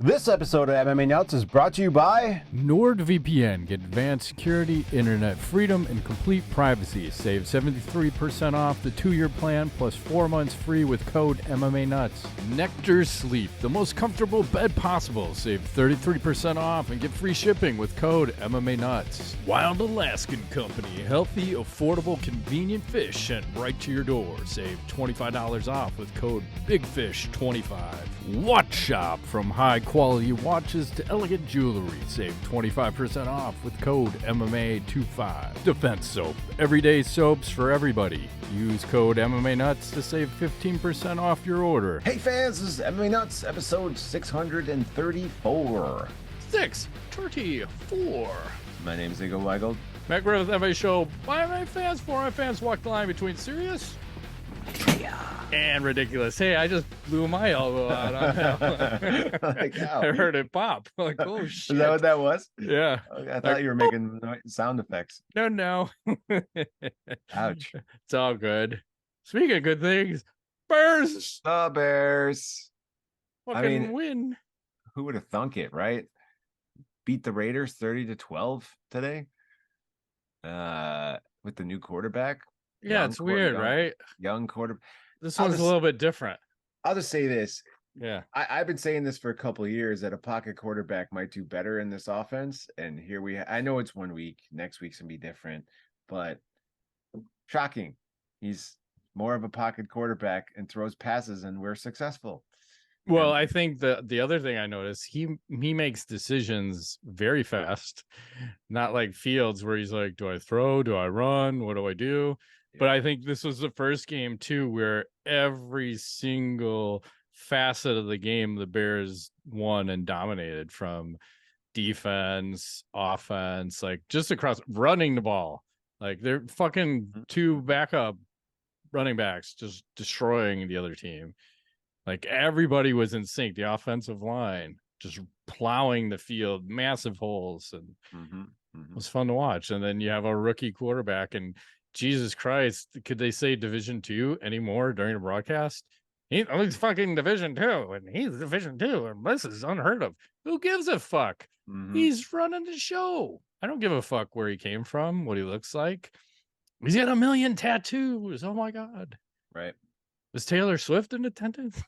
This episode of MMA Nuts is brought to you by NordVPN. Get advanced security, internet freedom, and complete privacy. Save 73% off the 2-year plan plus 4 months free with code MMANUTS. Nectar Sleep, the most comfortable bed possible. Save 33% off and get free shipping with code MMANUTS. Wild Alaskan Company, healthy, affordable, convenient fish sent right to your door. Save $25 off with code BIGFISH25. Watch Shop, from high quality watches to elegant jewelry. Save 25% off with code MMA25. Defense Soap, everyday soaps for everybody. Use code MMANUTS to save 15% off your order. Hey fans, this is MMA Nuts episode 634. 634. My name is Igor Weigel. Matt Griffith, MMA show. Why MMA fans, for MMA fans, walk the line between serious and ridiculous. Hey, I just blew my elbow out on that one. Like, ow. I heard it pop. Like, oh shit. Is that what that was? Yeah. Okay, I thought you were making sound effects. No. Ouch. It's all good. Speaking of good things, Bears The Bears. fucking win. Who would have thunk it, right? Beat the Raiders 30-12 today. With the new quarterback. Yeah, it's weird, right? Young quarterback. This one's a little bit different. I'll just say this. Yeah. I've been saying this for a couple of years that a pocket quarterback might do better in this offense. And here I know it's 1 week. Next week's going to be different. But shocking. He's more of a pocket quarterback and throws passes, and we're successful. Well, I think the other thing I noticed, he makes decisions very fast. Not like Fields where he's like, do I throw? Do I run? What do I do? But I think this was the first game, too, where every single facet of the game, the Bears won and dominated, from defense, offense, like just across running the ball. Like they're fucking two backup running backs just destroying the other team. Like everybody was in sync. The offensive line just plowing the field, massive holes, and it was fun to watch. And then you have a rookie quarterback, and Jesus Christ, could they say Division II anymore during the broadcast? He's fucking Division II, and he's Division II, and this is unheard of. Who gives a fuck? He's running the show. I don't give a fuck where he came from, what he looks like. He's got 1 million tattoos. Oh my God. Right. Was Taylor Swift in attendance?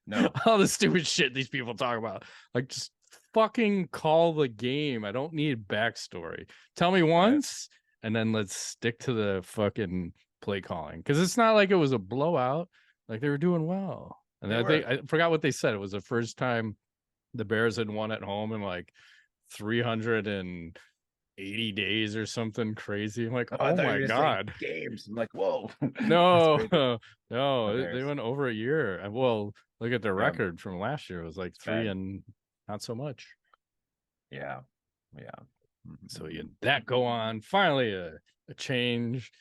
No. All the stupid shit these people talk about. Like, just fucking call the game. I don't need backstory. Tell me once, and then let's stick to the fucking play calling. Because it's not like it was a blowout. Like, they were doing well. And I forgot what they said. It was the first time the Bears had won at home in like 380 days or something crazy. I'm like, oh my God. Games. I'm like, whoa. No, they went over a year. Well, look at their record from last year. It was like 3 and not so much. Yeah. So you had that go on. Finally, a change.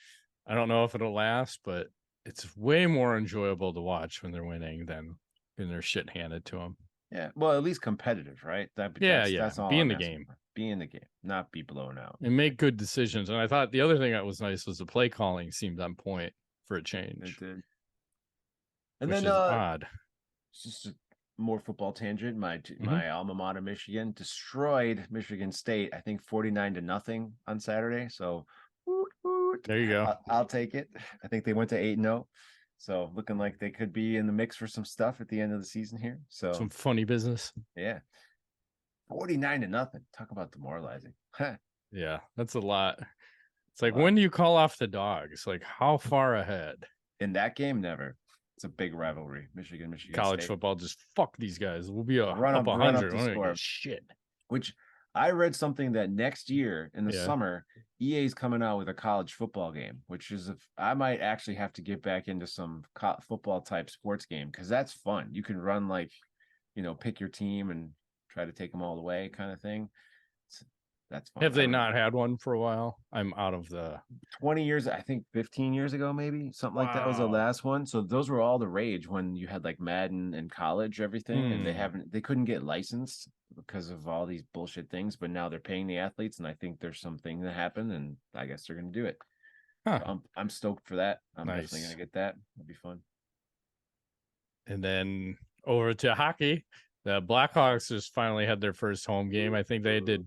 I don't know if it'll last, but it's way more enjoyable to watch when they're winning than when their shit handed to them. Yeah, well, at least competitive, right? That's all. Be in the game. Be in the game, not be blown out. And make good decisions. And I thought the other thing that was nice was the play calling seemed on point for a change. It did. And then odd. Just a more football tangent. My alma mater, Michigan, destroyed Michigan State, I think 49-0 on Saturday. So there you go. I'll take it. I think they went to 8-0. So looking like they could be in the mix for some stuff at the end of the season here. So some funny business. Yeah. 49-0. Talk about demoralizing. Yeah, that's a lot. It's like, when do you call off the dogs? Like, how far ahead? In that game, never. It's a big rivalry. Michigan College State. Football, just fuck these guys. We'll be up 100. Run up the score. Shit. Which I read something that next year in the summer, EA's coming out with a college football game, which is I might actually have to get back into some football type sports game, because that's fun. You can run, like, pick your team and try to take them all the way kind of thing. That's fun. Have they not had one for a while? I'm out of the 20 years, I think 15 years ago, maybe something like that was the last one. So those were all the rage when you had like Madden and college, everything, and they couldn't get licensed because of all these bullshit things. But now they're paying the athletes, and I think there's something that happened, and I guess they're going to do it. So I'm stoked for that. I'm definitely going to get that. It'll be fun. And then over to hockey. The Blackhawks just finally had their first home game. I think they did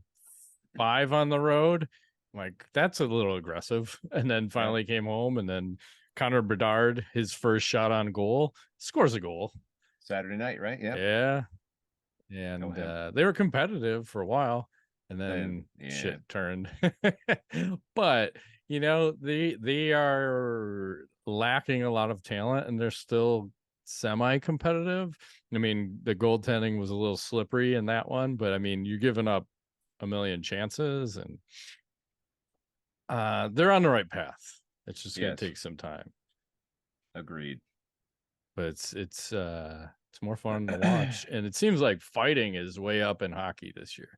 5 on the road. Like, that's a little aggressive. And then finally came home, and then Connor Bedard, his first shot on goal, scores a goal. Saturday night, right? Yeah. And they were competitive for a while, and then shit turned. But they are lacking a lot of talent, and they're still semi-competitive. I mean, the goaltending was a little slippery in that one, but I mean, you're giving up a million chances, and they're on the right path. It's just going to take some time. Agreed. But it's more fun to watch, and it seems like fighting is way up in hockey this year.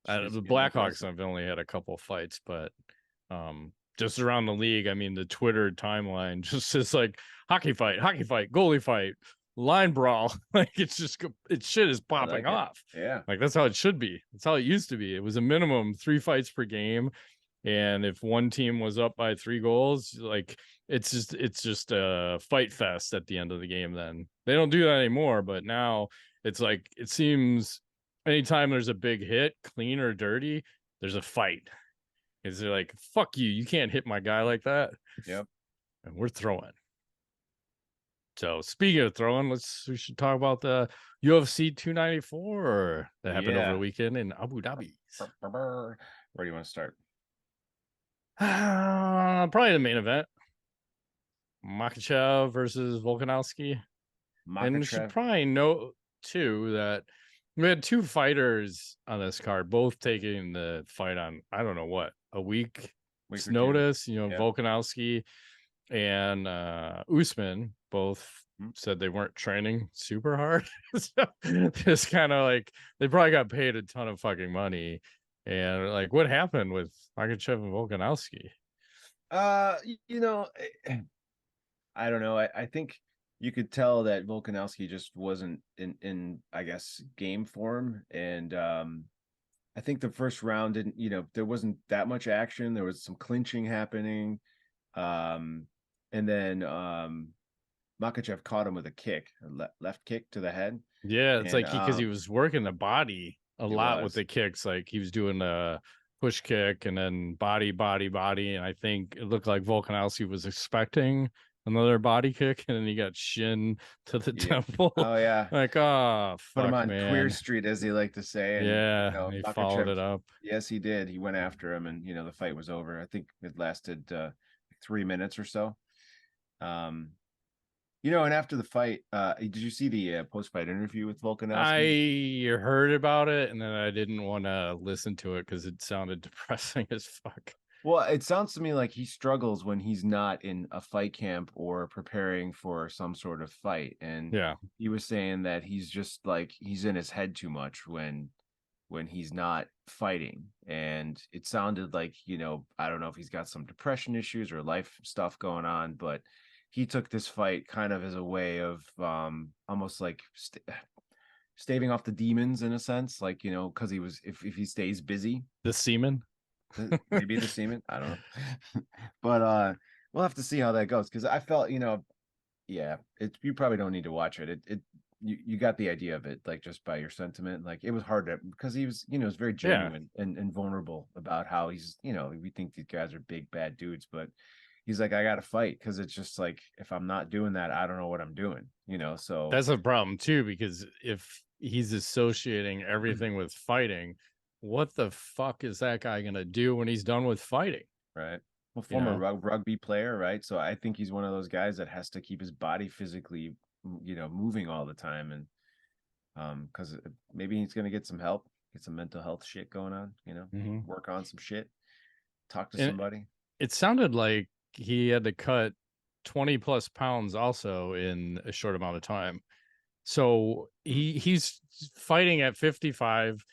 The Blackhawks have only had a couple fights, but just around the league, I mean, the Twitter timeline just is like hockey fight, goalie fight, line brawl. Like, shit is popping off. Yeah, like that's how it should be. That's how it used to be. It was a minimum 3 fights per game, and if one team was up by 3 goals, like it's just a fight fest at the end of the game. Then they don't do that anymore, but now it's like, it seems anytime there's a big hit, clean or dirty, there's a fight. Because they're like, fuck you, you can't hit my guy like that. Yep. And we're throwing. So speaking of throwing, we should talk about the UFC 294 that happened over the weekend in Abu Dhabi. Where do you want to start? Probably the main event. Makhachev versus Volkanovski. And you should probably know too that we had 2 fighters on this card, both taking the fight on, I don't know what, a week's notice. Volkanovski and Usman both said they weren't training super hard. So just kind of like, they probably got paid a ton of fucking money. And like, what happened with Makhachev and Volkanovski? I don't know. I think you could tell that Volkanovski just wasn't in I guess, game form. And I think the first round didn't, there wasn't that much action. There was some clinching happening. And then Makhachev caught him with a kick, a left kick to the head. Yeah, it's like because he was working the body a lot with the kicks. Like, he was doing a push kick and then body. And I think it looked like Volkanovski was expecting another body kick, and then he got shin to the temple. Oh yeah. Like, oh fuck, put him on man. Queer Street, as they like to say. And, he followed it up. Yes, he did. He went after him, and the fight was over. I think it lasted 3 minutes or so. And after the fight, did you see the post-fight interview with Volkanovski? I heard about it, and then I didn't want to listen to it because it sounded depressing as fuck. Well, it sounds to me like he struggles when he's not in a fight camp or preparing for some sort of fight. And he was saying that he's just like, he's in his head too much when he's not fighting. And it sounded like, I don't know if he's got some depression issues or life stuff going on, but he took this fight kind of as a way of almost like staving off the demons in a sense, like, because he was, if he stays busy. The semen? Maybe the semen, I don't know. But we'll have to see how that goes, because I felt, you probably don't need to watch it. You got the idea of it, like, just by your sentiment. Like, it was hard because he was, was very genuine and vulnerable about how he's, we think these guys are big bad dudes, but he's like, I gotta fight, because it's just like, if I'm not doing that, I don't know what I'm doing, so that's a problem too, because if he's associating everything with fighting, what the fuck is that guy gonna do when he's done with fighting? Right. Well, former rugby player, right? So I think he's one of those guys that has to keep his body physically, moving all the time. And because maybe he's gonna get some help, get some mental health shit going on, work on some shit, talk to somebody. It sounded like he had to cut 20 plus pounds also in a short amount of time. So he's fighting at 55,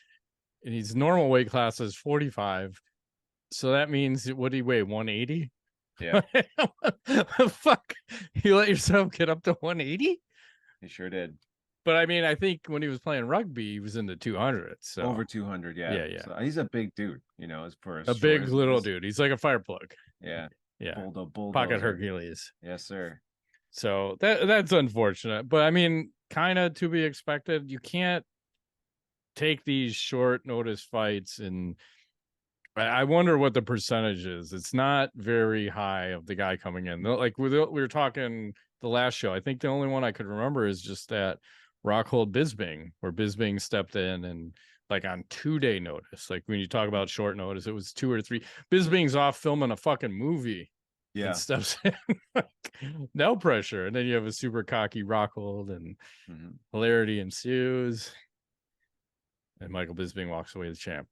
and his normal weight class is 45. So that means, what do you weigh, 180? Yeah. Fuck. You let yourself get up to 180? He sure did. But I mean, I think when he was playing rugby, he was in the 200s. So. Over 200, yeah. Yeah. So he's a big dude, as for a big little dude. He's like a fire plug. Yeah. Bulldozer. Pocket Hercules. Yes, sir. So that's unfortunate. But I mean, kind of to be expected. You can't take these short notice fights, and I wonder what the percentage is. It's not very high of the guy coming in. Like we were talking the last show. I think the only one I could remember is just that Rockhold Bisping, where Bisping stepped in and like on 2-day notice. Like when you talk about short notice, it was 2 or 3. Bisping's off filming a fucking movie. Yeah. And steps in. No pressure. And then you have a super cocky Rockhold, and hilarity ensues. And Michael Bisping walks away the champ.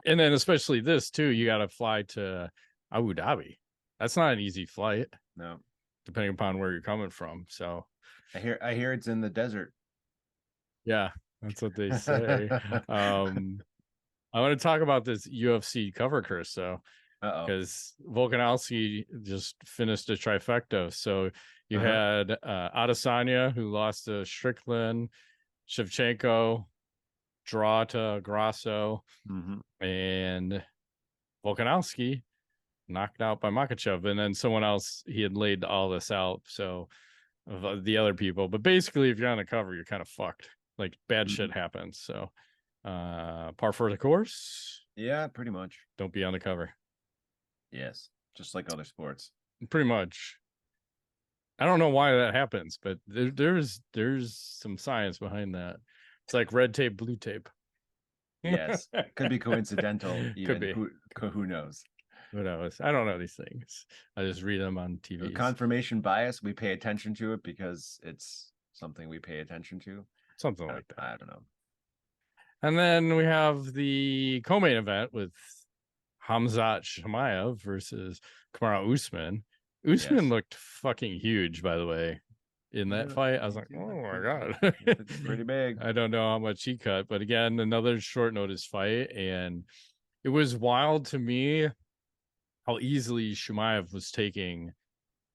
And then especially this too, you got to fly to Abu Dhabi. That's not an easy flight. No, depending upon where you're coming from. So I hear it's in the desert. Yeah, that's what they say. I want to talk about this UFC cover curse though, because Volkanovski just finished a trifecta. So you had Adesanya, who lost to Strickland, Shevchenko, draw to Grasso, and Volkanovski knocked out by Makhachev, and then someone else, he had laid all this out. So of the other people, but basically, if you're on the cover, you're kind of fucked. Like bad shit happens. So par for the course. Yeah, pretty much. Don't be on the cover. Yes, just like other sports. Pretty much. I don't know why that happens, but there's some science behind that. It's like red tape, blue tape. Yes, could be coincidental. Even. Could be. Who knows? Who knows? I don't know these things. I just read them on TV. Confirmation bias. We pay attention to it because it's something we pay attention to. Something like that. I don't know. And then we have the co-main event with Khamzat Chimaev versus Kamara Usman. Usman looked fucking huge, by the way, in that fight. I was like, oh my God. It's pretty big. I don't know how much he cut, but again, another short notice fight. And it was wild to me how easily Chimaev was taking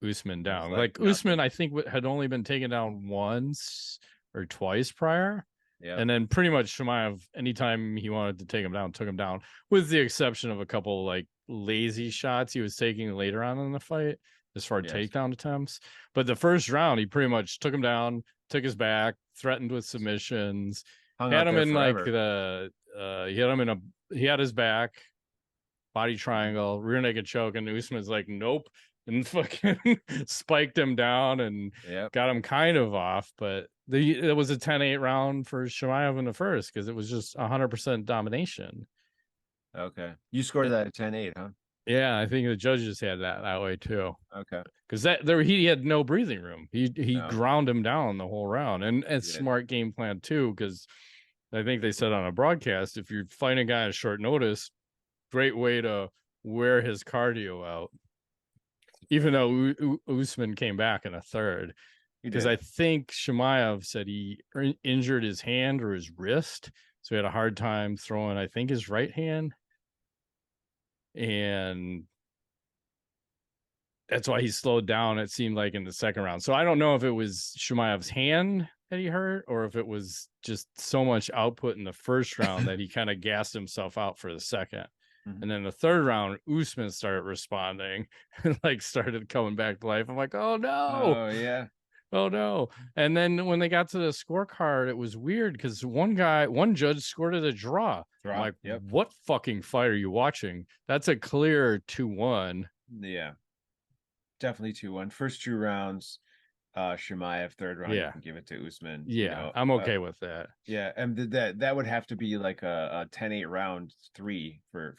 Usman down. Like Usman, I think, had only been taken down once or twice prior. Yeah. And then pretty much Chimaev, anytime he wanted to take him down, took him down, with the exception of a couple like lazy shots he was taking later on in the fight as far as takedown attempts. But the first round, he pretty much took him down, took his back, threatened with submissions, had him in like he had his back, body triangle, rear naked choke, and Usman's like, nope, and fucking spiked him down and got him kind of off. But it was a 10-8 round for Chimaev in the first because it was just 100% domination. Okay. You scored that at 10-8, huh? Yeah, I think the judges had that way too. Okay. Because he had no breathing room. He ground him down the whole round. And it's smart game plan too, because I think they said on a broadcast, if you're fighting a guy at short notice, great way to wear his cardio out. Even though Usman came back in a third. Because I think Chimaev said he injured his hand or his wrist. So he had a hard time throwing, I think, his right hand. And that's why he slowed down, it seemed like, in the second round. So I don't know if it was Chimaev's hand that he hurt or if it was just so much output in the first round that he kind of gassed himself out for the second. And then the third round, Usman started responding and like started coming back to life. I'm like, oh no. Oh yeah. Oh no. And then when they got to the scorecard, it was weird because one judge scored it a draw. I'm like, what fucking fight are you watching? That's a clear 2-1. Yeah. Definitely 2-1. First 2 rounds, Chimaev, third round, you can give it to Usman. Yeah, I'm okay with that. Yeah, and that would have to be like a 10-8 round 3 for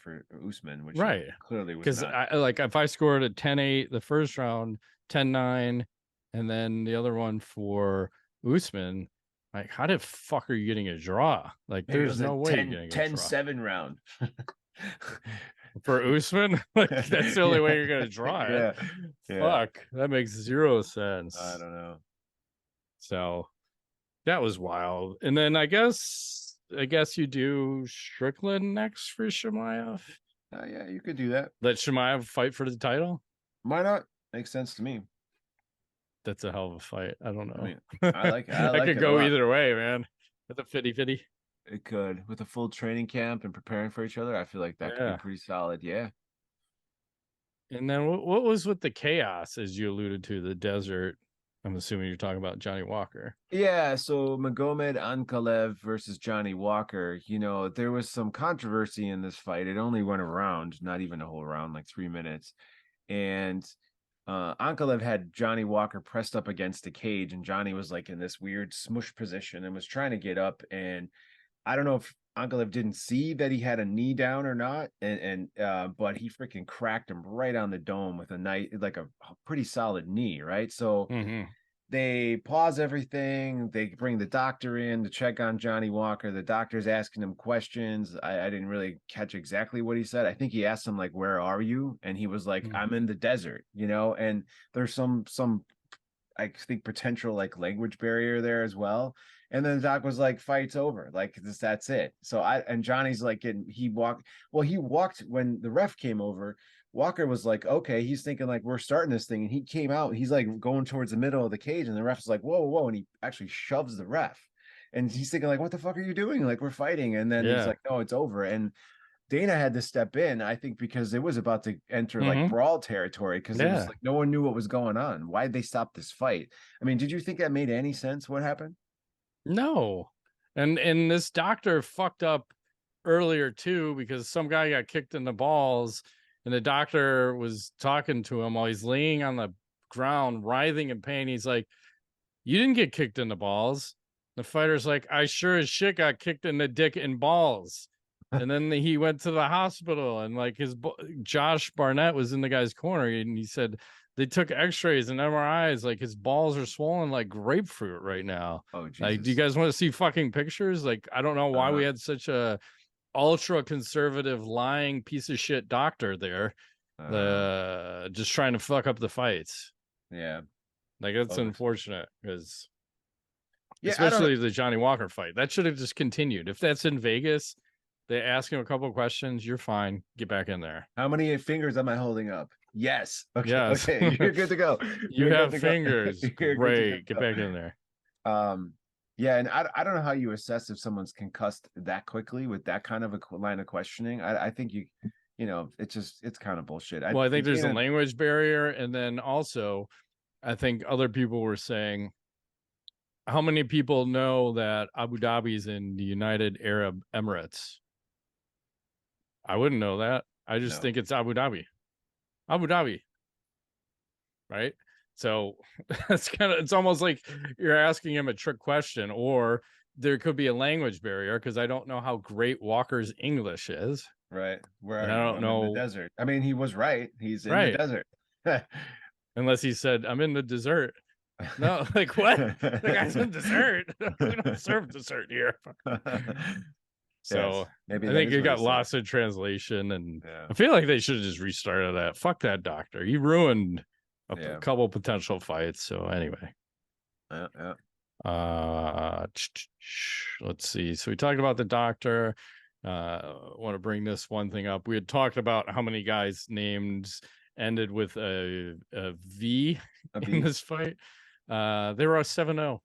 Usman, which clearly was not. Because like if I scored a 10-8 the first round, 10-9, and then the other one for Usman, like how the fuck are you getting a draw? Like there's no way you're getting a draw. 10-7 round. For Usman, like that's the only way you're gonna draw it. Fuck, that makes zero sense. I don't know. So that was wild. And then I guess you do Strickland next for Chimaev. Yeah, you could do that. Let Chimaev fight for the title. Why not? Makes sense to me. That's a hell of a fight. I don't know. I mean, I like I could go either way, man. With a 50-50. It could. With a full training camp and preparing for each other, I feel like that could be pretty solid. Yeah. And then what was with the chaos, as you alluded to, the desert? I'm assuming you're talking about Johnny Walker. Yeah, so Magomed Ankalaev versus Johnny Walker, there was some controversy in this fight. It only went a round, not even a whole round, like 3 minutes. And Ankalaev had Johnny Walker pressed up against the cage, and Johnny was like in this weird smush position and was trying to get up. And I don't know if Ankalaev didn't see that he had a knee down or not, but he freaking cracked him right on the dome with a knife, like a pretty solid knee, right? So they pause everything. They bring the doctor in to check on Johnny Walker. The doctor's asking him questions. I didn't really catch exactly what he said. I think he asked him like, "Where are you?" And he was like, "I'm in the desert," And there's some I think potential like language barrier there as well. And then the doc was like, "Fight's over. Like that's it." So Johnny's like he walked. Well, he walked when the ref came over. Walker was like, okay, he's thinking like we're starting this thing, and he came out. He's like going towards the middle of the cage, and the ref's like, whoa, whoa, and he actually shoves the ref, and he's thinking like, what the fuck are you doing? Like we're fighting, and then he's like, no, it's over. And Dana had to step in, I think, because it was about to enter like brawl territory because it was like no one knew what was going on. Why did they stop this fight? I mean, did you think that made any sense? What happened? No. And this doctor fucked up earlier too because some guy got kicked in the balls and the doctor was talking to him while he's laying on the ground writhing in pain. He's like, "You didn't get kicked in the balls." The fighter's like, "I sure as shit got kicked in the dick and balls." And then he went to the hospital and like Josh Barnett was in the guy's corner and he said they took x-rays and MRIs, like his balls are swollen like grapefruit right now. Oh Jesus. Like, do you guys want to see fucking pictures? Like, I don't know why we had such a ultra conservative lying piece of shit doctor there, just trying to fuck up the fights. Yeah, like it's unfortunate because yeah, especially the Johnny Walker fight that should have just continued. If that's in Vegas, they ask him a couple of questions, you're fine, get back in there. How many fingers am I holding up? Yes. Okay. Yes. Okay, you're good to go. You have fingers. Great, get back in there. Yeah, and I don't know how you assess if someone's concussed that quickly with that kind of a line of questioning. I think it's kind of bullshit. I think there's a language barrier, and then also I think other people were saying, how many people know that Abu Dhabi's in the United Arab Emirates? I wouldn't know that. I just think it's Abu Dhabi. Abu Dhabi. Right? So it's almost like you're asking him a trick question, or there could be a language barrier because I don't know how great Walker's English is. Right. Where I don't know. In the desert. I mean, he was right. He's in the desert. Unless he said, "I'm in the dessert." No, like what? The guy's in dessert. We don't serve dessert here. So yes, maybe I think it got lost in translation, and I feel like they should have just restarted that. Fuck that doctor. He ruined a couple potential fights. So anyway. Let's see. So we talked about the doctor. Want to bring this one thing up. We had talked about how many guys' names ended with a V in this fight. There are 7-0.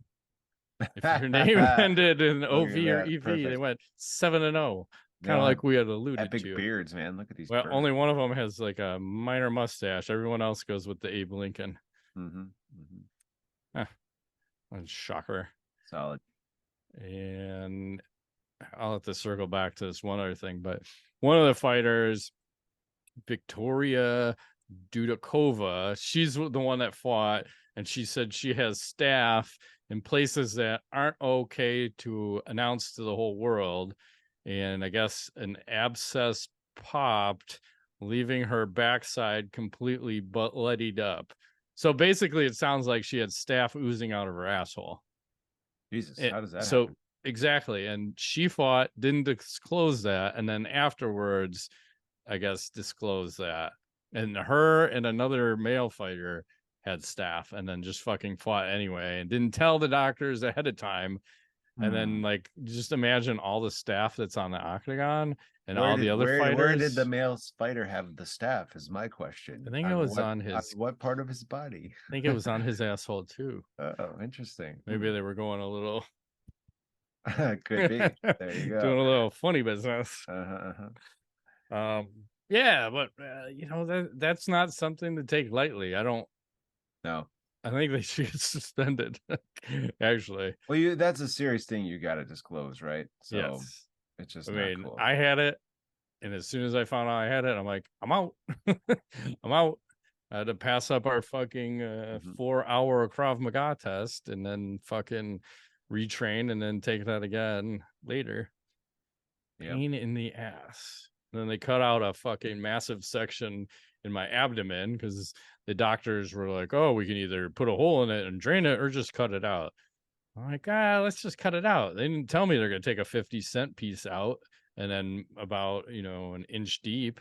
If your name ended in OV or EV, perfect. They went 7-0. Kind of like we had alluded epic to. Beards, man. Look at these. Well, only one of them has like a minor mustache. Everyone else goes with the Abe Lincoln. Shocker. Solid. And I'll have to circle back to this one other thing, but one of the fighters, Victoria Dudakova, she's the one that fought, and she said she has staff in places that aren't okay to announce to the whole world. And I guess an abscess popped, leaving her backside completely bloodied up. So basically, it sounds like she had staph oozing out of her asshole. Jesus, how does that happen? Exactly. And she fought, didn't disclose that. And then afterwards, I guess, disclosed that. And her and another male fighter had staph and then just fucking fought anyway and didn't tell the doctors ahead of time. And then, like, just imagine all the staph that's on the octagon and all the other fighters. Where did the male fighter have the staph? Is my question. I think it was on his. What part of his body? I think it was on his asshole too. Oh, interesting. Maybe they were going a little. Could be. There you go. Doing a little funny business. Yeah, but that's not something to take lightly. I don't. No. I think they should get suspended. Actually, Well, that's a serious thing you got to disclose, right? So yes. it's just I not mean, cool. I had it, and as soon as I found out I had it, I'm like, I'm out. I'm out. I had to pass up our fucking 4-hour Krav Maga test, and then fucking retrain, and then take that again later. Pain in the ass. And then they cut out a fucking massive section in my abdomen because the doctors were like, "Oh, we can either put a hole in it and drain it, or just cut it out." I'm like, let's just cut it out. They didn't tell me they're gonna take a 50-cent piece out and then about an inch deep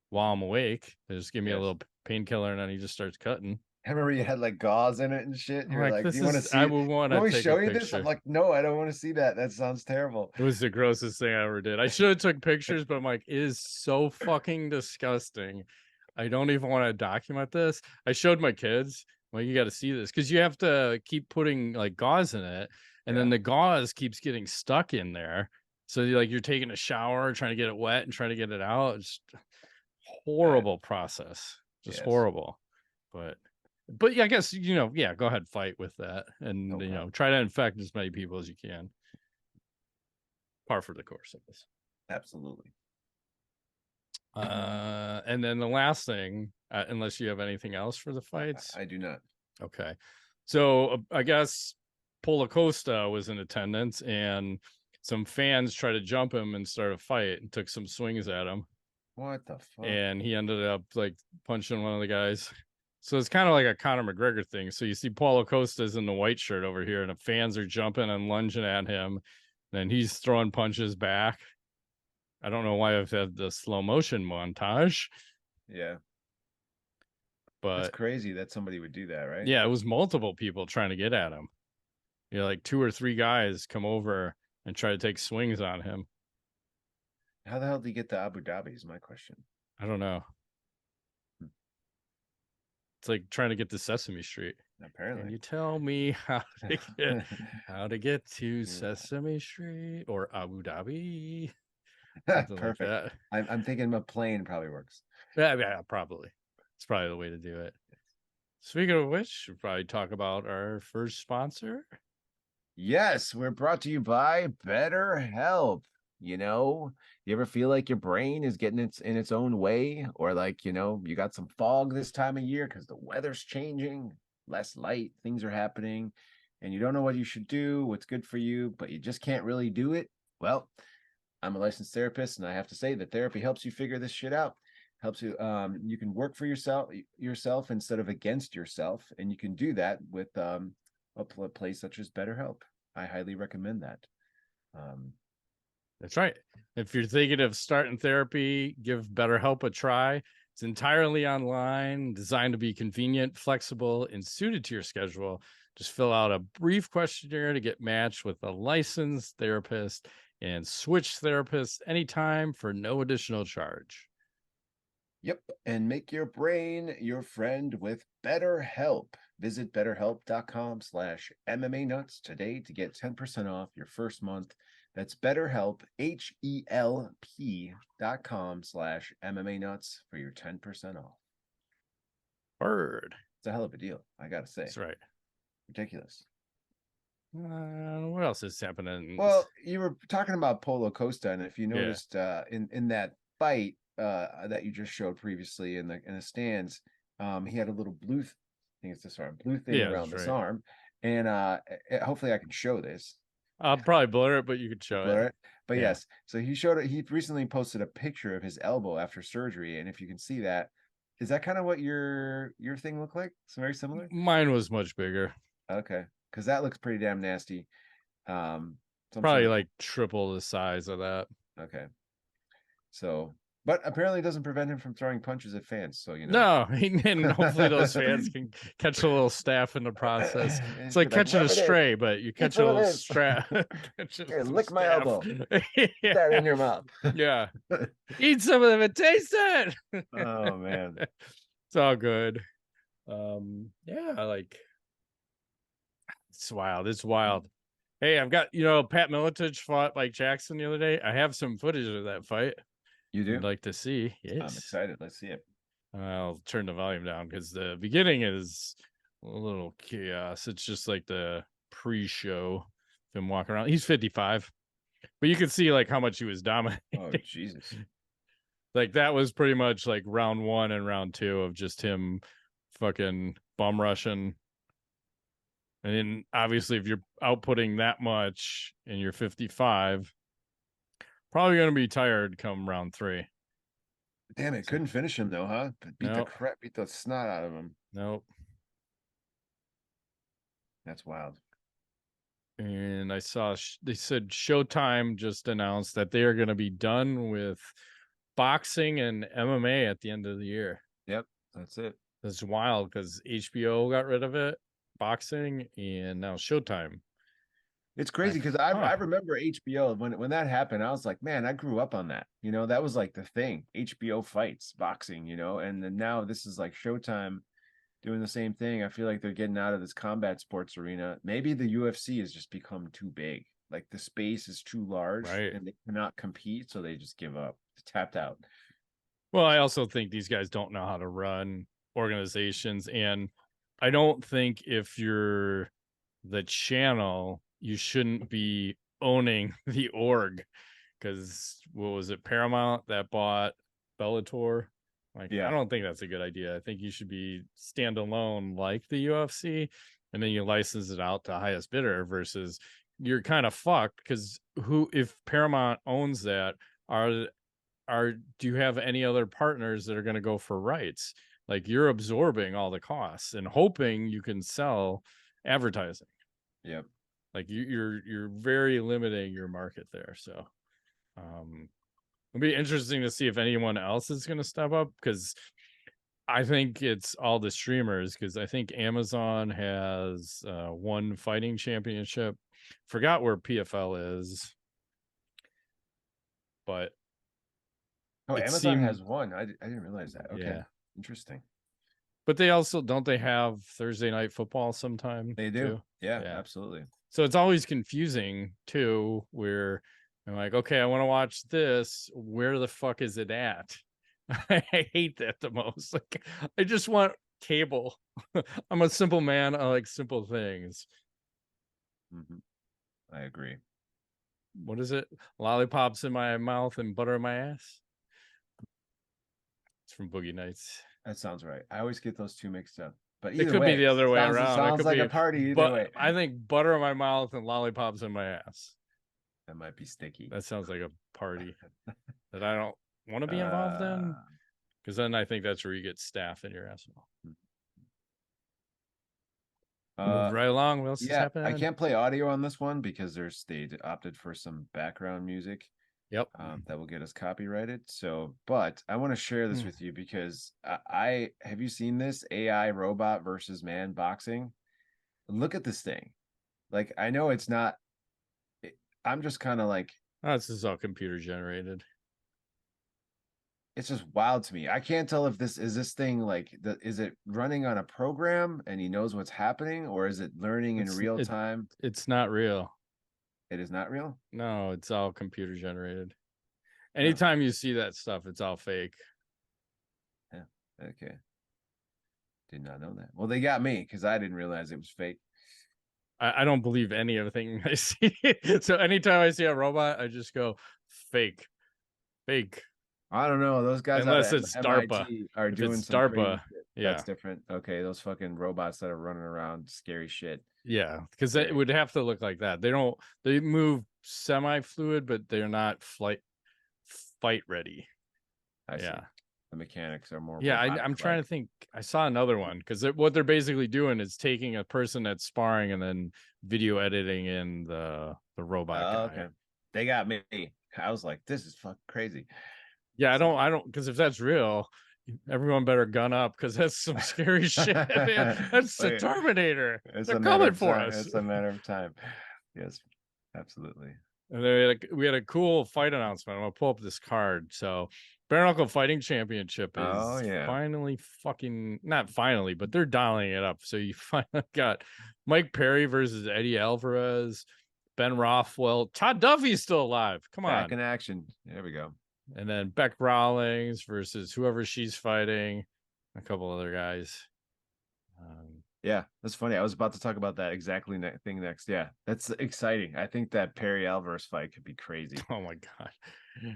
while I'm awake. They just give me a little painkiller and then he just starts cutting. I remember you had like gauze in it and shit. I'm You're like, like, "Do this you want to is see I it? would want You to want me to take a show you this?" I'm picture. like, "No, I don't want to see that. That sounds terrible." It was the grossest thing I ever did. I should have took pictures, but I'm like, it is so fucking disgusting. I don't even want to document this. I showed my kids. Well, you got to see this because you have to keep putting like gauze in it, and then the gauze keeps getting stuck in there. So you're taking a shower, trying to get it wet and trying to get it out. It's horrible process, just horrible. But yeah, I guess yeah. Go ahead, fight with that, and try to infect as many people as you can. Par for the course of this. Absolutely. And then the last thing, unless you have anything else for the fights, I do not. Okay, so I guess Paulo Costa was in attendance, and some fans tried to jump him and start a fight, and took some swings at him. What the fuck? And he ended up like punching one of the guys. So it's kind of like a Conor McGregor thing. So you see Paulo Costa's in the white shirt over here, and the fans are jumping and lunging at him, and he's throwing punches back. I don't know why I've had the slow motion montage. Yeah. But it's crazy that somebody would do that, right? Yeah, it was multiple people trying to get at him. Like 2 or 3 guys come over and try to take swings on him. How the hell did he get to Abu Dhabi is my question. I don't know. It's like trying to get to Sesame Street. Apparently. Can you tell me how to get to Sesame Street or Abu Dhabi? Something perfect. Like that. I'm thinking a plane probably works. Yeah, probably. It's probably the way to do it. Speaking of which, we'll probably talk about our first sponsor. Yes, we're brought to you by BetterHelp. You ever feel like your brain is getting in its own way, or like, you got some fog this time of year because the weather's changing, less light, things are happening, and you don't know what you should do, what's good for you, but you just can't really do it? Well, I'm a licensed therapist, and I have to say that therapy helps you figure this shit out. Helps you. You can work for yourself instead of against yourself, and you can do that with a place such as BetterHelp. I highly recommend that. That's right. If you're thinking of starting therapy, give BetterHelp a try. It's entirely online, designed to be convenient, flexible, and suited to your schedule. Just fill out a brief questionnaire to get matched with a licensed therapist and switch therapists anytime for no additional charge. Yep. And make your brain your friend with BetterHelp. Visit betterhelp.com/MMANuts today to get 10% off your first month. That's BetterHelp, HELP.com/MMANuts for your 10% off. Word. It's a hell of a deal, I got to say. That's right. Ridiculous. What else is happening? Well, you were talking about Paulo Costa, and if you noticed in that fight that you just showed previously in the stands, he had a little blue thing around his arm, and hopefully I can show this. I'll probably blur it, but you could show it. But yes, so he showed it. He recently posted a picture of his elbow after surgery, and if you can see that, is that kind of what your thing looked like? It's very similar. Mine was much bigger. Okay, because that looks pretty damn nasty. Probably like triple the size of that. Okay, so. But apparently it doesn't prevent him from throwing punches at fans. So, No, and hopefully those fans can catch a little staff in the process. It's like catching a stray, but you catch a little strap. Here, lick my elbow. That in your mouth. Yeah. Eat some of it. Taste it. Oh, man. It's all good. Like, it's wild. It's wild. Hey, I've got, Pat Miletich fought Mike Jackson the other day. I have some footage of that fight. You do? I'd like to see. Yes. I'm excited. Let's see it. I'll turn the volume down because the beginning is a little chaos. It's just like the pre-show of him walking around. He's 55, but you can see like how much he was dominating. Oh Jesus. Like that was pretty much like round 1 and round 2 of just him fucking bum rushing. And then obviously if you're outputting that much and you're 55, probably going to be tired come round 3. Damn it, couldn't finish him though, huh? Nope. Beat the snot out of him. Nope. That's wild. And I saw they said Showtime just announced that they are going to be done with boxing and MMA at the end of the year. Yep, that's it. That's wild because HBO got rid of it, boxing, and now Showtime. It's crazy because I remember HBO when that happened. I was like, man, I grew up on that. You know, that was like the thing. HBO fights, boxing, you know, and then now this is like Showtime doing the same thing. I feel like they're getting out of this combat sports arena. Maybe the UFC has just become too big. Like the space is too large, right, and they cannot compete, so they just give up, tapped out. Well, I also think these guys don't know how to run organizations, and I don't think if you're the channel, you shouldn't be owning the org, because what was it, Paramount that bought Bellator? Like, Yeah. I don't think that's a good idea. I think you should be standalone like the UFC, and then you license it out to highest bidder. Versus you're kind of fucked because if Paramount owns that, do you have any other partners that are going to go for rights? Like, you're absorbing all the costs and hoping you can sell advertising. Yep. Like you're very limiting your market there. So it'll be interesting to see if anyone else is going to step up, because I think it's all the streamers, because I think Amazon has one fighting championship. Forgot where PFL is, but Amazon has one. I didn't realize that. Okay. Yeah. Interesting. But they also don't they have Thursday night football sometime? They do. Too? Yeah, absolutely. So it's always confusing too, where I'm like, okay, I want to watch this. Where the fuck is it at? I hate that the most. Like, I just want cable. I'm a simple man. I like simple things. Mm-hmm. I agree. What is it? Lollipops in my mouth and butter in my ass? It's from Boogie Nights. That sounds right. I always get those two mixed up. But it could be the other way around. It sounds like a party either way. I think butter in my mouth and lollipops in my ass. That might be sticky. That sounds like a party that I don't want to be involved in. Because then I think that's where you get staph in your asshole. Move right along. What else is happening? I can't play audio on this one because they opted for some background music. Yep. That will get us copyrighted. So, but I want to share this with you because I have you seen this AI robot versus man boxing? Look at this thing. Like, I know it's not. I'm just kind of like, oh, this is all computer generated. It's just wild to me. I can't tell if this thing like is it running on a program and he knows what's happening, or is it learning in real time? It's not real. It is not real? No, it's all computer generated. Anytime you see that stuff, it's all fake. Yeah. Okay. Did not know that. Well, they got me because I didn't realize it was fake. I don't believe any of the thing I see. So anytime I see a robot, I just go fake. Fake. I don't know. Those guys, unless it's DARPA, are doing some DARPA. Yeah, that's different. Okay, those fucking robots that are running around, scary shit. Yeah, because it would have to look like that. They move semi-fluid, but they're not fight ready. I see. The mechanics are more. Yeah, I'm trying to think. I saw another one because what they're basically doing is taking a person that's sparring and then video editing in the robot guy. Okay, they got me. I was like, this is fucking crazy. Yeah, I don't, because if that's real, everyone better gun up, because that's some scary shit, man. That's the Terminator. They're coming for us. It's a matter of time. Yes, absolutely. And we had a cool fight announcement. I'm gonna pull up this card. So, Bare Knuckle Fighting Championship is finally not finally, but they're dialing it up. So you finally got Mike Perry versus Eddie Alvarez, Ben Rothwell, Todd Duffy's still alive. Come on, back in action. There we go. And then Beck Rawlings versus whoever she's fighting, a couple other guys. Yeah, that's funny. I was about to talk about that exactly thing next. Yeah, that's exciting. I think that Perry Alvarez fight could be crazy. Oh my god.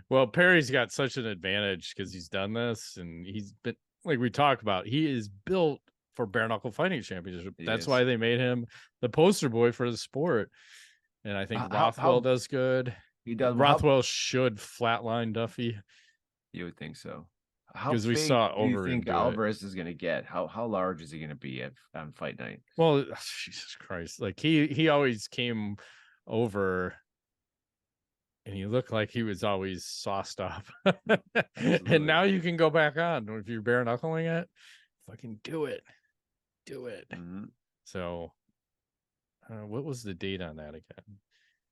Well, Perry's got such an advantage because he's done this, and he's been, like we talked about, he is built for bare knuckle fighting championship. He That's is. why they made him the poster boy for the sport. And I think Rothwell How does good. he does? How Rothwell should flatline Duffy you would think so? How because we big saw do you Overeem think do it. Alvarez is going to get? How large is he going to be on fight night? Well, Jesus Christ, like he always came over and he looked like he was always sauced up. And now you can go back on if you're bare knuckling it. Fucking do it. Mm-hmm. So, what was the date on that again?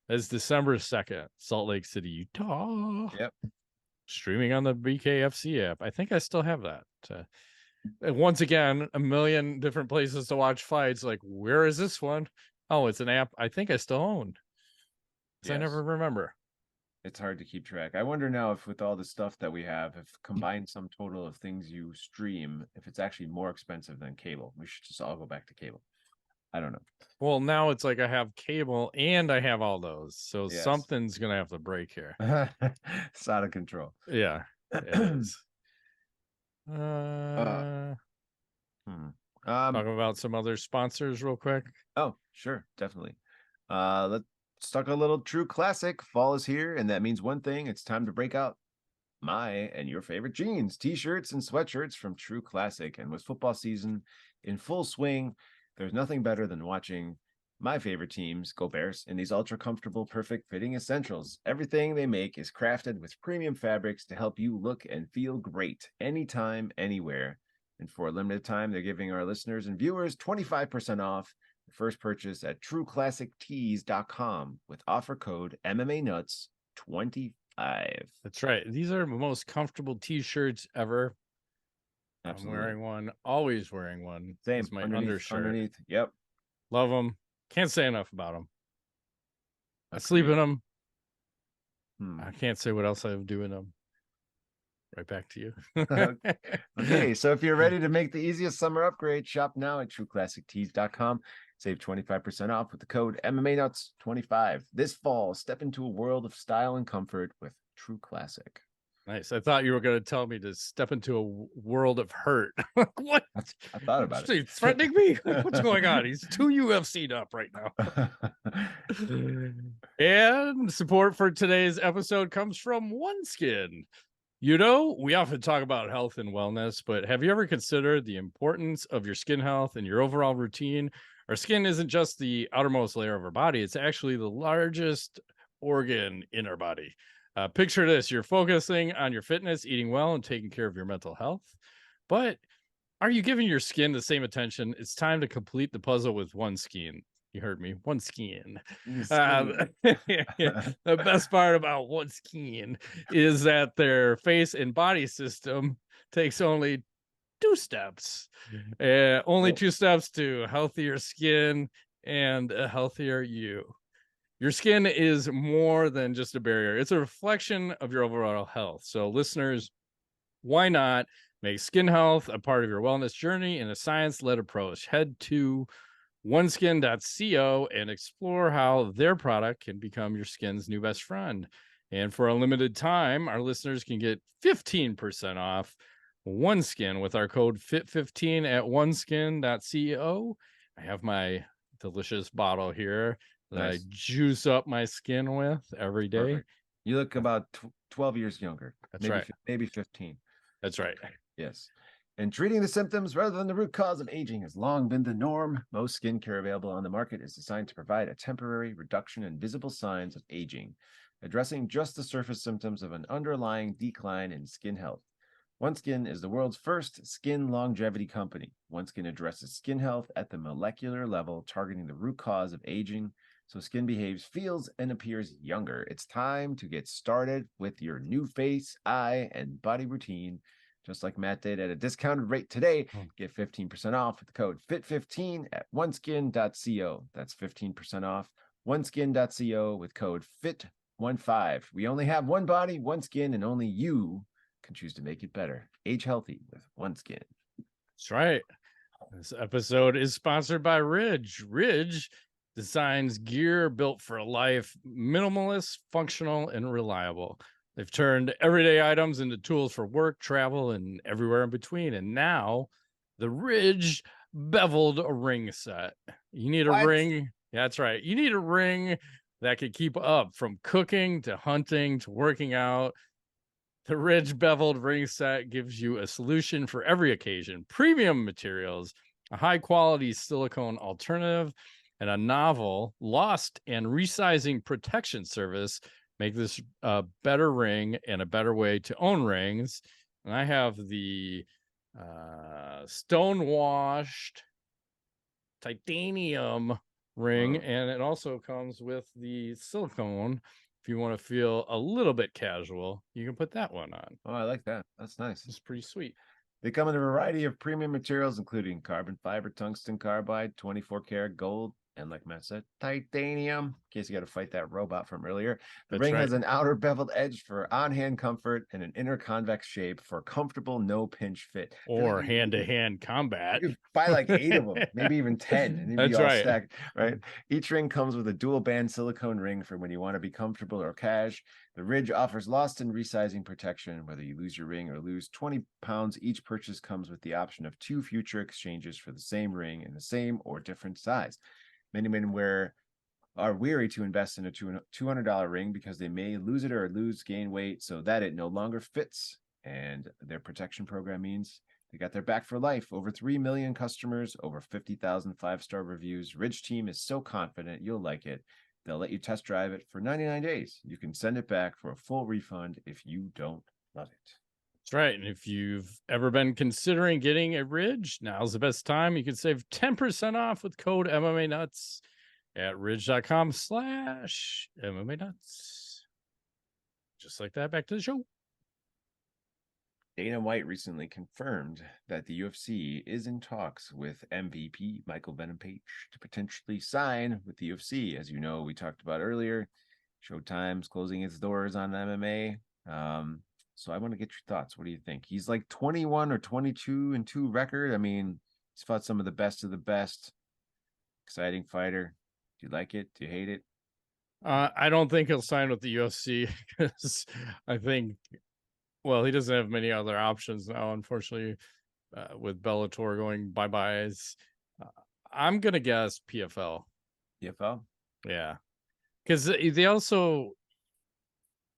It's December 2nd, Salt Lake City, Utah. Yep. Streaming on the BKFC app. I think I still have that. Once again, a million different places to watch fights. Like, where is this one? Oh, it's an app I think I still own. Because I never remember. It's hard to keep track. I wonder now if with all the stuff that we have, if combined sum total of things you stream, if it's actually more expensive than cable. We should just all go back to cable. I don't know. Well, now it's like I have cable and I have all those. So something's going to have to break here. It's out of control. Yeah, it is. Talk about some other sponsors real quick. Oh, sure. Definitely. Let's talk a little True Classic. Fall is here, and that means one thing. It's time to break out my and your favorite jeans, t-shirts, and sweatshirts from True Classic. And with football season in full swing, there's nothing better than watching my favorite teams, Go Bears, in these ultra comfortable, perfect fitting essentials. Everything they make is crafted with premium fabrics to help you look and feel great anytime, anywhere. And for a limited time, they're giving our listeners and viewers 25% off the first purchase at trueclassictees.com with offer code MMANUTS25. That's right. These are the most comfortable t-shirts ever. Absolutely. I'm wearing one, always wearing one. Same. It's my undershirt. Yep. Love them. Can't say enough about them. I sleep in them. I can't say what else I do in them. Right back to you. Okay, so if you're ready to make the easiest summer upgrade, shop now at trueclassictees.com. Save 25% off with the code MMANUTS25. This fall, step into a world of style and comfort with True Classic. Nice. I thought you were going to tell me to step into a world of hurt. What? I thought about it. Threatening me? What's going on? He's too UFC'd up right now. And support for today's episode comes from OneSkin. You know, we often talk about health and wellness, but have you ever considered the importance of your skin health and your overall routine? Our skin isn't just the outermost layer of our body. It's actually the largest organ in our body. Picture this. You're focusing on your fitness, eating well, and taking care of your mental health. But are you giving your skin the same attention? It's time to complete the puzzle with OneSkin. You heard me. OneSkin. The best part about OneSkin is that their face and body system takes only 2 steps. Only 2 steps to healthier skin and a healthier you. Your skin is more than just a barrier. It's a reflection of your overall health. So listeners, why not make skin health a part of your wellness journey in a science-led approach? Head to oneskin.co and explore how their product can become your skin's new best friend. And for a limited time, our listeners can get 15% off OneSkin with our code FIT15 at oneskin.co. I have my delicious bottle here that I juice up my skin with every day. Perfect. You look about 12 years younger. That's right. Maybe 15. That's right. Yes. And treating the symptoms rather than the root cause of aging has long been the norm. Most skincare available on the market is designed to provide a temporary reduction in visible signs of aging, addressing just the surface symptoms of an underlying decline in skin health. OneSkin is the world's first skin longevity company. OneSkin addresses skin health at the molecular level, targeting the root cause of aging, so skin behaves, feels, and appears younger. It's time to get started with your new face, eye, and body routine. Just like Matt did at a discounted rate today, get 15% off with the code FIT15 at oneskin.co. That's 15% off oneskin.co with code FIT15. We only have one body, one skin, and only you can choose to make it better. Age healthy with OneSkin. That's right. This episode is sponsored by Ridge. Ridge designs gear built for life, minimalist, functional, and reliable. They've turned everyday items into tools for work, travel, and everywhere in between. And now the Ridge beveled ring set. You need a ring. That's right. You need a ring that can keep up from cooking to hunting to working out. The Ridge beveled ring set gives you a solution for every occasion. Premium materials, a high quality silicone alternative, and a novel lost and resizing protection service make this a better ring and a better way to own rings. And I have the stone washed titanium ring, and it also comes with the silicone. If you want to feel a little bit casual, you can put that one on. Oh, I like that. That's nice. It's pretty sweet. They come in a variety of premium materials, including carbon fiber, tungsten carbide, 24 karat gold, and like Matt said, titanium. In case you got to fight that robot from earlier. The ring has an outer beveled edge for on-hand comfort and an inner convex shape for comfortable no-pinch fit. Or hand-to-hand combat. You could buy like 8 of them, maybe even 10, and they'd be all stacked, right? Each ring comes with a dual band silicone ring for when you want to be comfortable or cash. The Ridge offers lost and resizing protection. Whether you lose your ring or lose 20 pounds, each purchase comes with the option of 2 future exchanges for the same ring in the same or different size. Many men are weary to invest in a $200 ring because they may lose it or gain weight so that it no longer fits. And their protection program means they got their back for life. Over 3 million customers, over 50,000 5-star reviews. Ridge team is so confident you'll like it. They'll let you test drive it for 99 days. You can send it back for a full refund if you don't love it. That's right. And if you've ever been considering getting a Ridge, now's the best time. You can save 10% off with code MMANUTS at ridge.com/MMANUTS. Just like that, back to the show. Dana White recently confirmed that the UFC is in talks with MVP Michael Venom Page to potentially sign with the UFC. As you know, we talked about earlier, Showtime's closing its doors on MMA. So I want to get your thoughts. What do you think? He's like 21 or 22-2 record. I mean, he's fought some of the best. Exciting fighter. Do you like it? Do you hate it? I don't think he'll sign with the UFC because I think, well, he doesn't have many other options now, unfortunately, with Bellator going bye-byes. I'm going to guess PFL. PFL? Yeah. Because they also,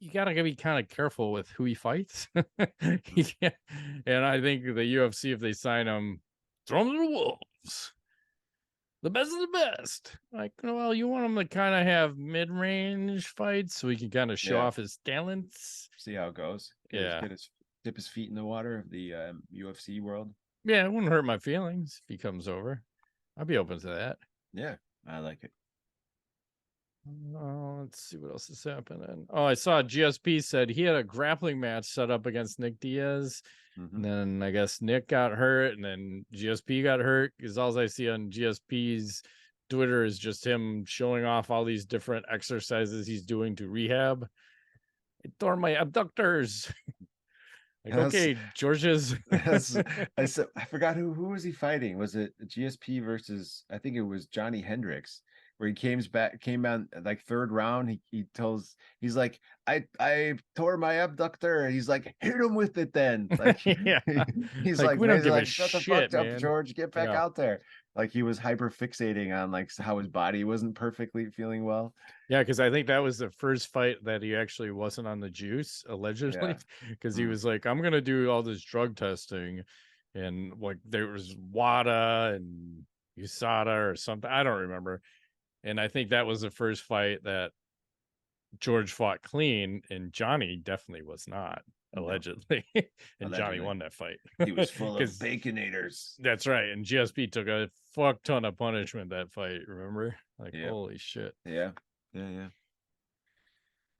you got to be kind of careful with who he fights. And I think the UFC, if they sign him, throw him to the wolves. The best of the best. Like, well, you want him to kind of have mid-range fights so he can kind of show off his talents. See how it goes. Dip his feet in the water of the UFC world. Yeah, it wouldn't hurt my feelings if he comes over. I'd be open to that. Yeah, I like it. Let's see what else is happening. Oh, I saw GSP said he had a grappling match set up against Nick Diaz. And then I guess Nick got hurt, and then GSP got hurt. Because all I see on GSP's Twitter is just him showing off all these different exercises he's doing to rehab. I tore my abductors. Like, okay, George's. I forgot who was he fighting? Was it GSP versus? I think it was Johnny Hendricks, where he came on like third round. He's like, I tore my abductor. He's like, hit him with it then. Like, he's like, we don't give a shut the shit, fuck man. up, George. Get back out there. Like, he was hyper fixating on like how his body wasn't perfectly feeling well. Yeah, because I think that was the first fight that he actually wasn't on the juice, allegedly. Because he was like, I'm gonna do all this drug testing, and like there was WADA and USADA or something. I don't remember. And I think that was the first fight that George fought clean, and Johnny definitely was not, allegedly. And Johnny won that fight. He was full of baconators. That's right. And GSP took a fuck ton of punishment that fight, remember? Like, holy shit. Yeah.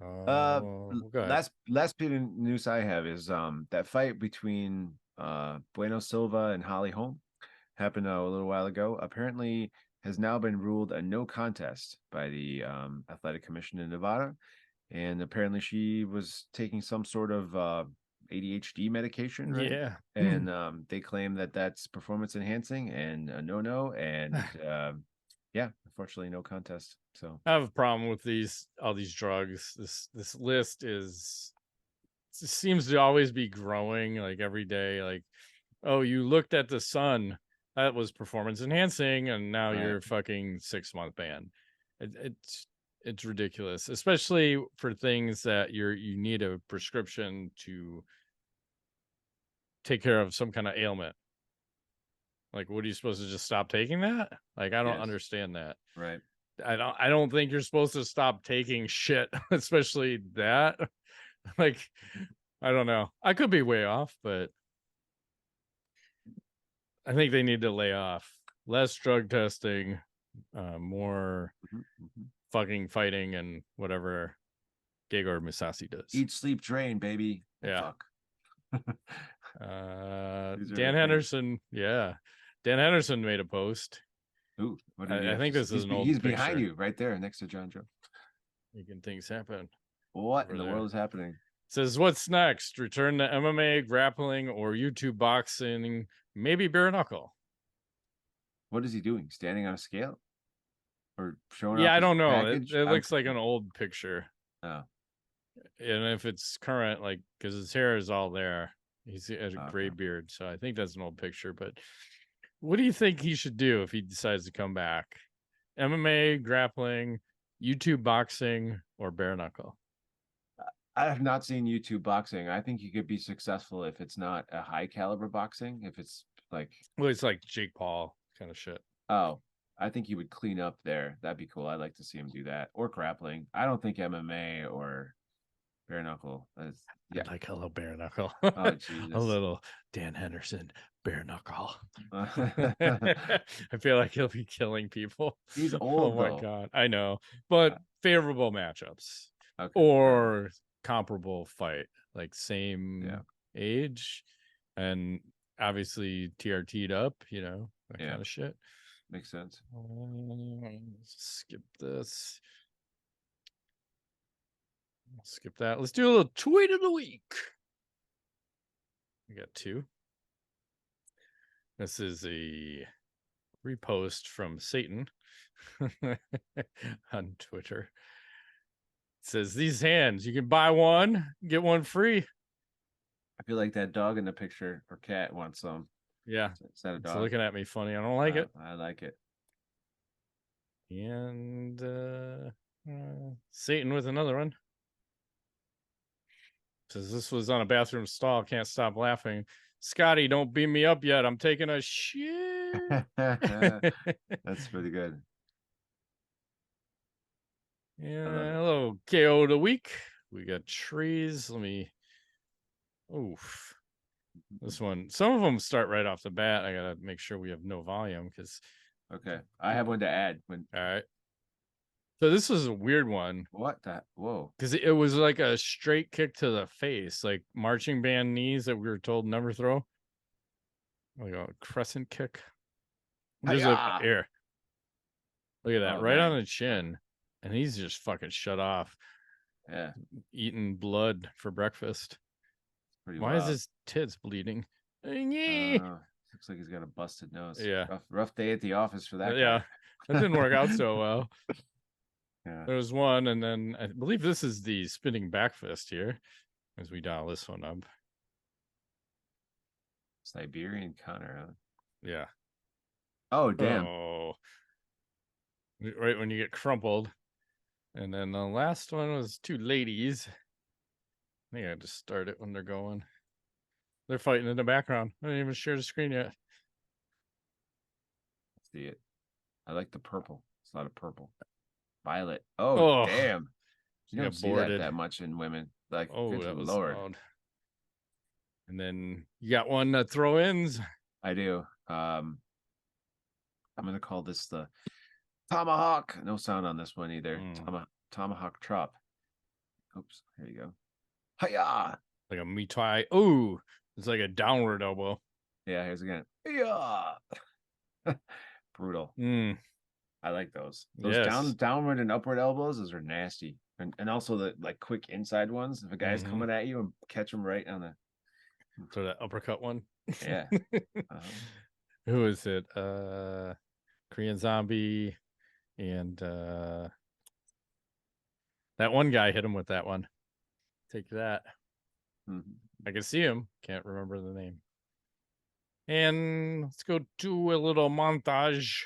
Last bit of news I have is that fight between Bueno Silva and Holly Holm happened a little while ago. Apparently has now been ruled a no contest by the Athletic Commission in Nevada. And apparently she was taking some sort of ADHD medication, right? Yeah. And they claim that that's performance enhancing and a no. And yeah, unfortunately, no contest. So I have a problem with all these drugs. This list seems to always be growing, like every day. Like, oh, you looked at the sun, that was performance enhancing, and now you're fucking 6-month ban. It's ridiculous, especially for things that you need a prescription to take care of some kind of ailment. Like, what are you supposed to just stop taking that? Like, I don't understand that. Right. I don't think you're supposed to stop taking shit, especially that. Like, I don't know. I could be way off, but I think they need to lay off. Less drug testing, more fucking fighting and whatever Gegard Mousasi does. Eat, sleep, train, baby. Yeah. Fuck. Dan Henderson. Yeah. Dan Henderson made a post. Ooh, I think this is an old He's picture. behind you right there next to John Joe. Making things happen. What in the world is happening? It says, what's next? Return to MMA, grappling, or YouTube boxing, maybe bare knuckle. What is he doing? Standing on a scale? Or showing Yeah, off I don't know. Package? It looks like an old picture. Oh. And if it's current, like, because his hair is all there. He's has a gray beard, so I think that's an old picture. But what do you think he should do if he decides to come back? MMA, grappling, YouTube boxing, or bare knuckle? I have not seen YouTube boxing. I think you could be successful if it's not a high caliber boxing. If it's like, well, it's like Jake Paul kind of shit. Oh, I think he would clean up there. That'd be cool. I'd like to see him do that, or grappling. I don't think MMA or bare knuckle. Yeah, like a little bare knuckle. Oh, Jesus. A little Dan Henderson bare knuckle. I feel like he'll be killing people. He's old. Oh my God, I know, but favorable matchups okay. or comparable fight, like same age, and obviously TRT'd up, you know, that kind of shit. Makes sense. Skip this. Skip that. Let's do a little tweet of the week. We got 2. This is a repost from Satan on Twitter. It says, these hands, you can buy one, get one free. I feel like that dog in the picture or cat wants some. Yeah. Is that a dog? It's looking at me funny. I don't like it. I like it. And Satan with another one. Says, this was on a bathroom stall. Can't stop laughing. Scotty, don't beam me up yet. I'm taking a shit. That's pretty good. Yeah. Hello, KO of the week. We got trees. Let me. Oof. This one. Some of them start right off the bat. I gotta make sure we have no volume because. Okay, I have one to add. All right. So this was a weird one. What the? Whoa. Because it was like a straight kick to the face, like marching band knees that we were told never throw. Like a crescent kick. There's a air. Look at that, right on the chin. And he's just fucking shut off. Yeah. Eating blood for breakfast. Why is his tits bleeding? Looks like he's got a busted nose. Yeah. Rough day at the office for that. Yeah. That didn't work out so well. Yeah. There's one, and then I believe this is the spinning back fist here as we dial this one up. Siberian Connor, huh? Yeah. Oh, damn. Oh. Right when you get crumpled. And then the last one was 2 ladies. I think I just start it when they're going. They're fighting in the background. I didn't even share the screen yet. See it. I like the purple. It's not a purple. Violet. Oh, damn. You don't see that much in women. Like, oh, that was Lord. Loud. And then you got one throw-ins. I do. I'm gonna call this the tomahawk. No sound on this one either. Tomahawk chop. Oops. Here you go. Hiya! Like a mitai. Oh, it's like a downward elbow. Yeah, here's again. Hiya! Brutal. I like those. Those downward and upward elbows, those are nasty. And also the like quick inside ones. If a guy's coming at you and catch him right on the So that uppercut one. Yeah. Who is it? Korean Zombie and that one guy hit him with that one. Take that. I can see him. Can't remember the name. And let's go to a little montage.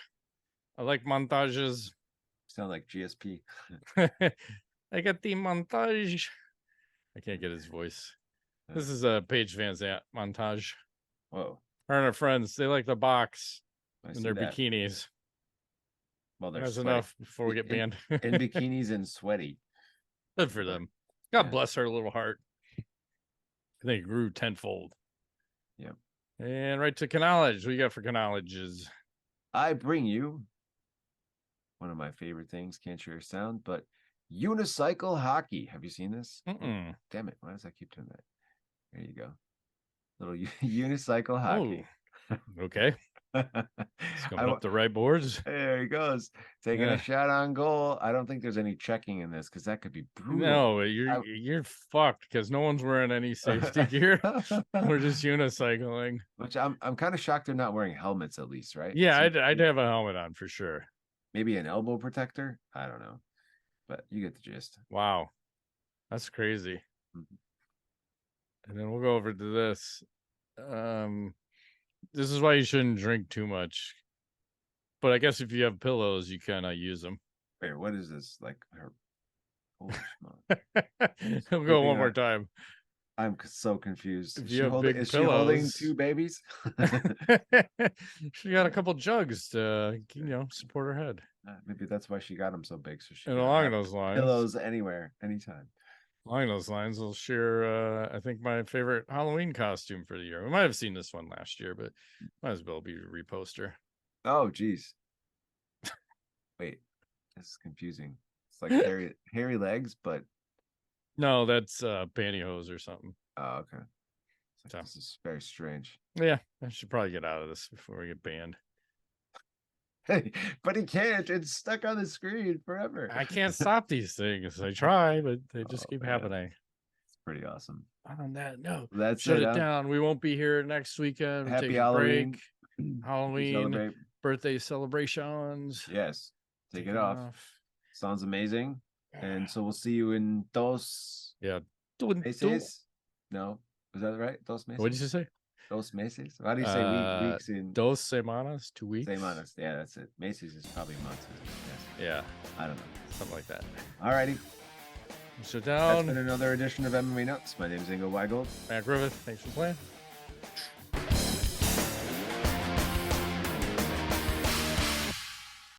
I like montages. Sound like GSP. I got the montage. I can't get his voice. This is a Paige Van Zandt montage. Whoa. Her and her friends, they like to box in their that. bikinis. Well, that's enough before we get banned. In bikinis and sweaty. Good for them. God bless her little heart. I think it grew tenfold. Yep. And right to Knowledge. What you got for Knowledges? I bring you one of my favorite things. Can't share sound, but unicycle hockey. Have you seen this? Mm-mm. Damn it! Why does I keep doing that? There you go. Little unicycle hockey. Oh, okay. It's coming up the right boards. There he goes, taking a shot on goal. I don't think there's any checking in this because that could be brutal. No, you're fucked because no one's wearing any safety gear. We're just unicycling. Which I'm kind of shocked they're not wearing helmets at least, right? Yeah, I'd have a helmet on for sure. Maybe an elbow protector. I don't know, but you get the gist. Wow, that's crazy. And then we'll go over to this. This is why you shouldn't drink too much. But I guess if you have pillows, you kind of use them. Wait, what is this? Like her? Holy smokes. We'll go one more time. I'm so confused. If you have big pillows, she holding 2 babies? She got a couple jugs to, support her head. Maybe that's why she got them so big. So she and along those lines, pillows anywhere, anytime. Along those lines, we'll share, I think, my favorite Halloween costume for the year. We might have seen this one last year, but might as well be a reposter. Oh, geez. Wait, this is confusing. It's like hairy legs, but... No, that's pantyhose or something. Oh, okay. This is very strange. Yeah, I should probably get out of this before we get banned. Hey, but he can't. It's stuck on the screen forever. I can't stop these things. I try, but they just keep happening. It's pretty awesome. On that note, shut it down. We won't be here next weekend. Happy Halloween. Halloween, birthday celebrations. Yes, take it off. Sounds amazing. And so we'll see you in dos meses. No, is that right? Dos meses. What did you say? Dos meses. How do you say weeks in? Dos semanas, 2 weeks. Semanas. Yeah, that's it. Meses is probably months. Yeah. I don't know. Something like that. Alrighty. So down. That's been another edition of MMA Nuts. My name is Ingo Weigold. Matt Griffith. Thanks for playing.